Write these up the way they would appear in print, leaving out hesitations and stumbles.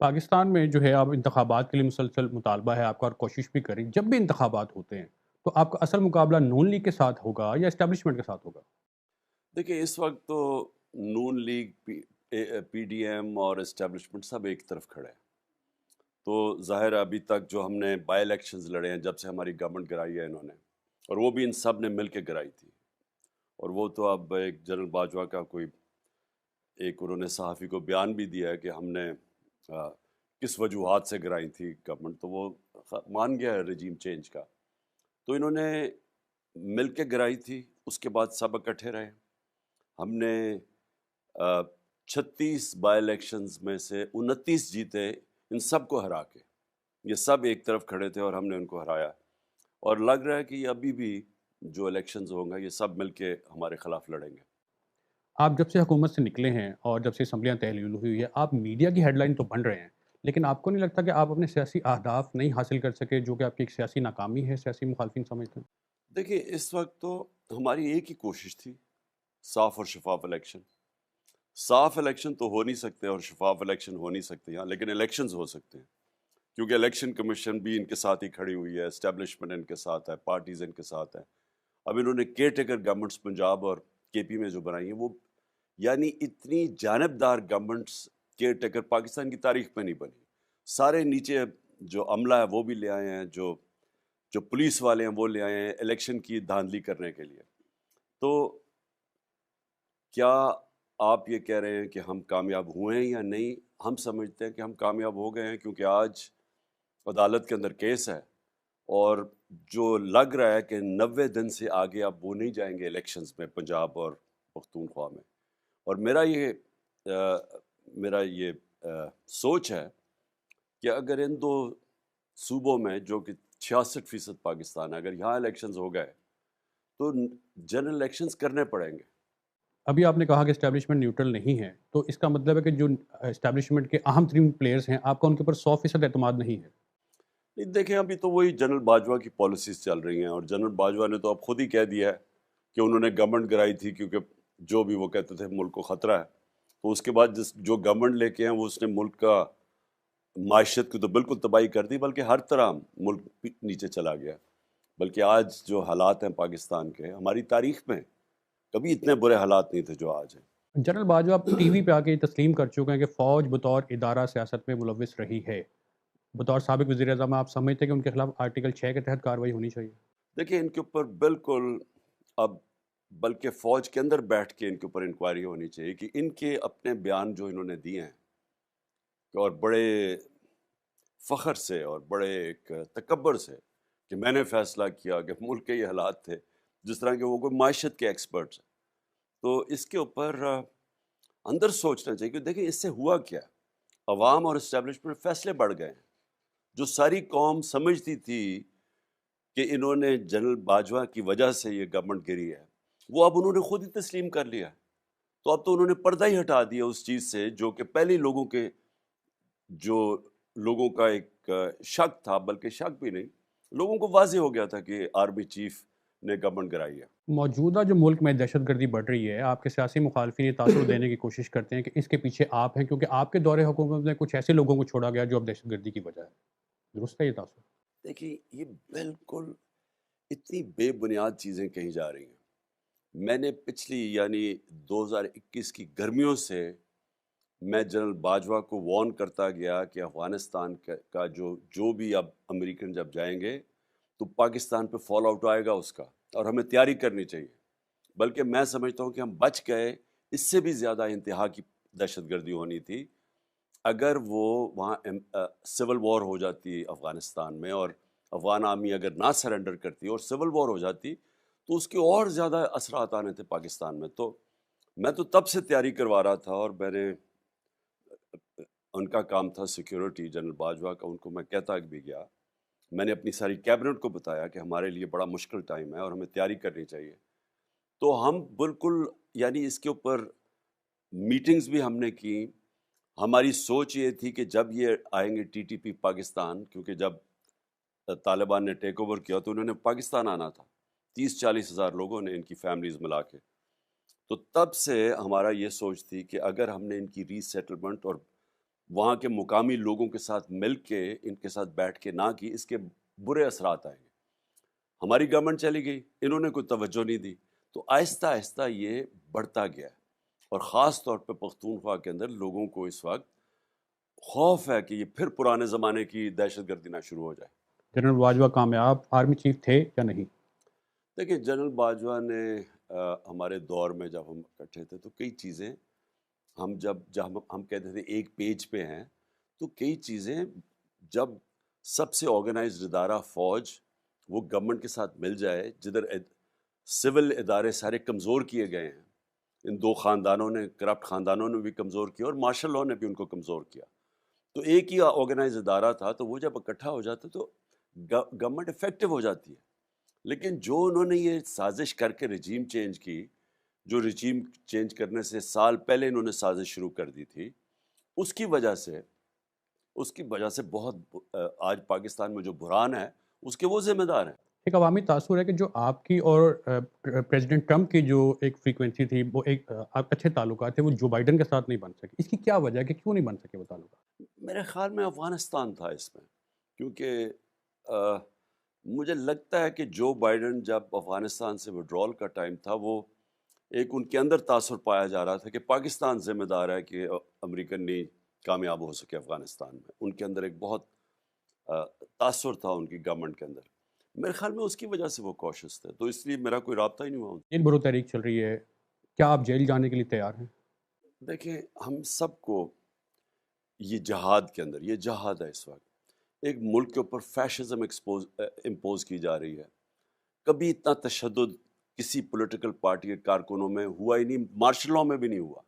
پاکستان میں جو ہے اب انتخابات کے لیے مسلسل مطالبہ ہے آپ کا اور کوشش بھی کریں جب بھی انتخابات ہوتے ہیں تو آپ کا اصل مقابلہ نون لیگ کے ساتھ ہوگا یا اسٹیبلشمنٹ کے ساتھ ہوگا؟ دیکھیں اس وقت تو نون لیگ پی ڈی ایم اور اسٹیبلشمنٹ سب ایک طرف کھڑے ہیں. تو ظاہر ہے ابھی تک جو ہم نے بائی الیکشنز لڑے ہیں جب سے ہماری گورنمنٹ گرائی ہے انہوں نے، اور وہ بھی ان سب نے مل کے گرائی تھی. اور وہ تو اب ایک جنرل باجوہ کا کوئی ایک انہوں نے صحافی کو بیان بھی دیا ہے کہ ہم نے کس وجوہات سے گرائی تھی گورنمنٹ، تو وہ مان گیا ہے رجیم چینج کا. تو انہوں نے مل کے گرائی تھی، اس کے بعد سب اکٹھے رہے. ہم نے 36 بائی الیکشنز میں سے 29 جیتے ان سب کو ہرا کے. یہ سب ایک طرف کھڑے تھے اور ہم نے ان کو ہرایا، اور لگ رہا ہے کہ یہ ابھی بھی جو الیکشنز ہوں گے یہ سب مل کے ہمارے خلاف لڑیں گے. آپ جب سے حکومت سے نکلے ہیں اور جب سے اسمبلیاں تحلیل ہوئی ہے آپ میڈیا کی ہیڈ لائن تو بن رہے ہیں، لیکن آپ کو نہیں لگتا کہ آپ اپنے سیاسی اہداف نہیں حاصل کر سکے جو کہ آپ کی ایک سیاسی ناکامی ہے سیاسی مخالفین سمجھتے ہیں؟ دیکھیں اس وقت تو ہماری ایک ہی کوشش تھی، صاف اور شفاف الیکشن. صاف الیکشن تو ہو نہیں سکتے اور شفاف الیکشن ہو نہیں سکتے یہاں، لیکن الیکشنز ہو سکتے ہیں کیونکہ الیکشن کمیشن بھی ان کے ساتھ ہی کھڑی ہوئی ہے، اسٹیبلشمنٹ ان کے ساتھ ہے، پارٹیز ان کے ساتھ ہیں. اب انہوں نے کیئر ٹیکر گورنمنٹس پنجاب اور کے پی میں جو بنائی ہیں وہ یعنی اتنی جانبدار گورنمنٹس کیئر ٹیکر پاکستان کی تاریخ میں نہیں بنی. سارے نیچے جو عملہ ہے وہ بھی لے آئے ہیں، جو پولیس والے ہیں وہ لے آئے ہیں الیکشن کی دھاندلی کرنے کے لیے. تو کیا آپ یہ کہہ رہے ہیں کہ ہم کامیاب ہوئے ہیں یا نہیں؟ ہم سمجھتے ہیں کہ ہم کامیاب ہو گئے ہیں کیونکہ آج عدالت کے اندر کیس ہے، اور جو لگ رہا ہے کہ 90 دن سے آگے اب وہ نہیں جائیں گے الیکشنز میں پنجاب اور پختونخوا میں. اور میرا یہ سوچ ہے کہ اگر ان دو صوبوں میں جو کہ 66% پاکستان ہے، اگر یہاں الیکشنز ہو گئے تو جنرل الیکشنز کرنے پڑیں گے. ابھی آپ نے کہا کہ اسٹیبلشمنٹ نیوٹرل نہیں ہے تو اس کا مطلب ہے کہ جو اسٹیبلشمنٹ کے اہم ترین پلیئرز ہیں آپ کا ان کے اوپر 100% اعتماد نہیں ہے؟ نہیں دیکھیں، ابھی تو وہی جنرل باجوہ کی پالیسیز چل رہی ہیں، اور جنرل باجوہ نے تو اب خود ہی کہہ دیا ہے کہ انہوں نے گورنمنٹ گرائی تھی کیونکہ جو بھی وہ کہتے تھے ملک کو خطرہ ہے. تو اس کے بعد جو گورنمنٹ لے کے ہیں وہ اس نے ملک کا معیشت کو تو بالکل تباہی کر دی، بلکہ ہر طرح ملک نیچے چلا گیا. بلکہ آج جو حالات ہیں پاکستان کے، ہماری تاریخ میں کبھی اتنے برے حالات نہیں تھے جو آج ہیں. جنرل باجوہ آپ ٹی وی پہ آ کے تسلیم کر چکے ہیں کہ فوج بطور ادارہ سیاست میں ملوث رہی ہے. بطور سابق وزیر اعظم آپ سمجھتے ہیں کہ ان کے خلاف آرٹیکل 6 کے تحت کارروائی ہونی چاہیے؟ دیکھیں ان کے اوپر بالکل اب بلکہ فوج کے اندر بیٹھ کے ان کے اوپر انکوائری ہونی چاہیے کہ ان کے اپنے بیان جو انہوں نے دیے ہیں اور بڑے فخر سے اور بڑے ایک تکبر سے کہ میں نے فیصلہ کیا کہ ملک کے یہ حالات تھے، جس طرح کہ وہ کوئی معیشت کے ایکسپرٹس ہیں. تو اس کے اوپر اندر سوچنا چاہیے کہ دیکھیں اس سے ہوا کیا. عوام اور اسٹیبلشمنٹ فیصلے بڑھ گئے ہیں. جو ساری قوم سمجھتی تھی کہ انہوں نے جنرل باجوہ کی وجہ سے یہ گورنمنٹ گری ہے، وہ اب انہوں نے خود ہی تسلیم کر لیا. تو اب تو انہوں نے پردہ ہی ہٹا دیا اس چیز سے جو کہ پہلے جو لوگوں کا ایک شک تھا، بلکہ شک بھی نہیں، لوگوں کو واضح ہو گیا تھا کہ آرمی چیف نے گورنمنٹ گرائی ہے. موجودہ جو ملک میں دہشت گردی بڑھ رہی ہے آپ کے سیاسی مخالفین یہ تاثر دینے کی کوشش کرتے ہیں کہ اس کے پیچھے آپ ہیں کیونکہ آپ کے دور حکومت میں کچھ ایسے لوگوں کو چھوڑا گیا جو اب دہشت گردی کی وجہ ہے، درست ہے یہ تاثر؟ دیکھیے یہ بالکل اتنی بے بنیاد چیزیں کہی جا رہی ہیں. میں نے پچھلی یعنی 2021 کی گرمیوں سے میں جنرل باجوہ کو وارن کرتا گیا کہ افغانستان کا جو بھی اب امریکن جب جائیں گے تو پاکستان پہ فال آؤٹ آئے گا اس کا، اور ہمیں تیاری کرنی چاہیے. بلکہ میں سمجھتا ہوں کہ ہم بچ گئے، اس سے بھی زیادہ انتہا کی دہشت گردی ہونی تھی اگر وہ وہاں سول وار ہو جاتی افغانستان میں، اور افغان آرمی اگر نہ سرنڈر کرتی اور سول وار ہو جاتی تو اس کے اور زیادہ اثرات آنے تھے پاکستان میں. تو میں تو تب سے تیاری کروا رہا تھا، اور میں نے ان کا کام تھا سیکیورٹی جنرل باجوہ کا، ان کو میں کہتا بھی گیا. میں نے اپنی ساری کیبنٹ کو بتایا کہ ہمارے لیے بڑا مشکل ٹائم ہے اور ہمیں تیاری کرنی چاہیے. تو ہم بالکل یعنی اس کے اوپر میٹنگز بھی ہم نے کی. ہماری سوچ یہ تھی کہ جب یہ آئیں گے ٹی ٹی پی پاکستان، کیونکہ جب طالبان نے ٹیک اوور کیا تو انہوں نے پاکستان آنا تھا 30-40 ہزار لوگوں نے، ان کی فیملیز ملا کے. تو تب سے ہمارا یہ سوچ تھی کہ اگر ہم نے ان کی ری سیٹلمنٹ اور وہاں کے مقامی لوگوں کے ساتھ مل کے ان کے ساتھ بیٹھ کے نہ کی، اس کے برے اثرات آئیں گے۔ ہماری گورنمنٹ چلی گئی، انہوں نے کوئی توجہ نہیں دی، تو آہستہ آہستہ یہ بڑھتا گیا، اور خاص طور پہ پختونخوا کے اندر لوگوں کو اس وقت خوف ہے کہ یہ پھر پرانے زمانے کی دہشت گردی نہ شروع ہو جائے۔ جنرل باجوہ کامیاب آرمی چیف تھے یا نہیں؟ دیکھیں، جنرل باجوہ نے ہمارے دور میں جب ہم اکٹھے تھے تو کئی چیزیں جب ہم کہتے تھے ایک پیج پہ ہیں، تو کئی چیزیں جب سب سے آرگنائزڈ ادارہ فوج وہ گورنمنٹ کے ساتھ مل جائے، جدھر سول ادارے سارے کمزور کیے گئے ہیں، ان دو خاندانوں نے، کرپٹ خاندانوں نے بھی کمزور کیا اور مارشل لاء نے بھی ان کو کمزور کیا، تو ایک ہی آرگنائز ادارہ تھا، تو وہ جب اکٹھا ہو جاتا تو گورنمنٹ افیکٹو ہو جاتی ہے۔ لیکن جو انہوں نے یہ سازش کر کے رجیم چینج کی، جو رجیم چینج کرنے سے سال پہلے انہوں نے سازش شروع کر دی تھی، اس کی وجہ سے بہت آج پاکستان میں جو بحران ہے اس کے وہ ذمہ دار ہیں۔ ایک عوامی تاثر ہے کہ جو آپ کی اور پریزیڈنٹ ٹرمپ کی جو ایک فریکوینسی تھی، وہ ایک آپ اچھے تعلقات تھے، وہ جو بائیڈن کے ساتھ نہیں بن سکے، اس کی کیا وجہ ہے کہ کیوں نہیں بن سکے وہ تعلقات؟ میرے خیال میں افغانستان تھا اس میں، کیونکہ مجھے لگتا ہے کہ جو بائیڈن جب افغانستان سے وڈرال کا ٹائم تھا، وہ ایک ان کے اندر تاثر پایا جا رہا تھا کہ پاکستان ذمہ دار ہے کہ امریکن نہیں کامیاب ہو سکے افغانستان میں، ان کے اندر ایک بہت تاثر تھا ان کی گورنمنٹ کے اندر، میرے خیال میں اس کی وجہ سے وہ کوشش تھے، تو اس لیے میرا کوئی رابطہ ہی نہیں ہوا ان سے۔ جیل برو تحریک چل رہی ہے، کیا آپ جیل جانے کے لیے تیار ہیں؟ دیکھیں، ہم سب کو یہ جہاد کے اندر، یہ جہاد ہے اس وقت، ایک ملک کے اوپر فیشزم امپوز کی جا رہی ہے، کبھی اتنا تشدد کسی پولیٹیکل پارٹی کے کارکنوں میں ہوا ہی نہیں، مارشل لاء میں بھی نہیں ہوا۔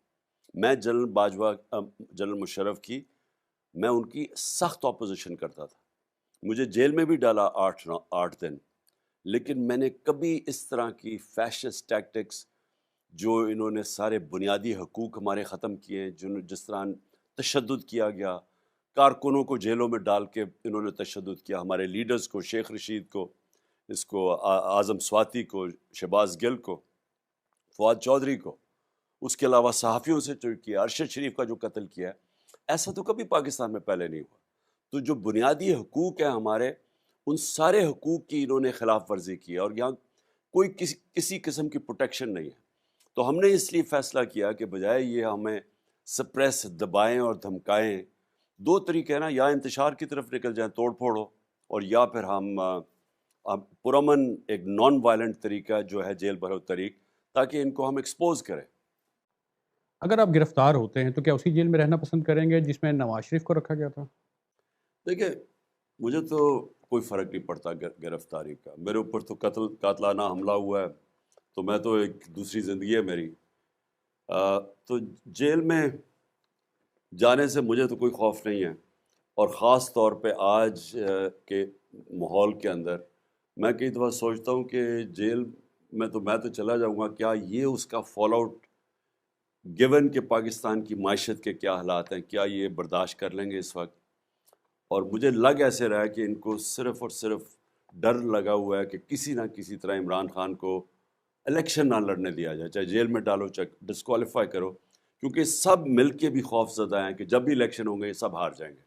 میں جنرل باجوہ، جنرل مشرف کی، میں ان کی سخت اپوزیشن کرتا تھا، مجھے جیل میں بھی ڈالا 8 دن، لیکن میں نے کبھی اس طرح کی فیشسٹ ٹیکٹکس، جو انہوں نے سارے بنیادی حقوق ہمارے ختم کیے، جس طرح تشدد کیا گیا، کارکنوں کو جیلوں میں ڈال کے انہوں نے تشدد کیا، ہمارے لیڈرز کو، شیخ رشید کو، اس کو اعظم سواتی کو، شہباز گل کو، فواد چودھری کو، اس کے علاوہ صحافیوں سے جو کیا، ارشد شریف کا جو قتل کیا ہے، ایسا تو کبھی پاکستان میں پہلے نہیں ہوا۔ تو جو بنیادی حقوق ہیں ہمارے، ان سارے حقوق کی انہوں نے خلاف ورزی کی ہے، اور یہاں کوئی کسی قسم کی پروٹیکشن نہیں ہے۔ تو ہم نے اس لیے فیصلہ کیا کہ بجائے یہ ہمیں سپریس، دبائیں اور دھمکائیں، دو طریقے ہیں نا، یا انتشار کی طرف نکل جائیں، توڑ پھوڑ ہو، اور یا پھر ہم پرامن ایک نان وائلنٹ طریقہ جو ہے جیل بھرو طریق، تاکہ ان کو ہم ایکسپوز کریں۔ اگر آپ گرفتار ہوتے ہیں تو کیا اسی جیل میں رہنا پسند کریں گے جس میں نواز شریف کو رکھا گیا تھا؟ دیکھیں، مجھے تو کوئی فرق نہیں پڑتا گرفتاری کا، میرے اوپر تو قاتلانہ حملہ ہوا ہے، تو میں تو ایک دوسری زندگی ہے میری، تو جیل میں جانے سے مجھے تو کوئی خوف نہیں ہے، اور خاص طور پہ آج کے ماحول کے اندر میں کئی دفعہ سوچتا ہوں کہ جیل میں تو چلا جاؤں گا، کیا یہ اس کا فال آؤٹ، گیون کہ پاکستان کی معیشت کے کیا حالات ہیں، کیا یہ برداشت کر لیں گے اس وقت؟ اور مجھے لگ ایسے رہا ہے کہ ان کو صرف اور صرف ڈر لگا ہوا ہے کہ کسی نہ کسی طرح عمران خان کو الیکشن نہ لڑنے دیا جائے، چاہے جیل میں ڈالو، چاہے ڈسکوالیفائی کرو، کیونکہ سب مل کے بھی خوف زدہ ہیں کہ جب بھی الیکشن ہوں گے یہ سب ہار جائیں گے۔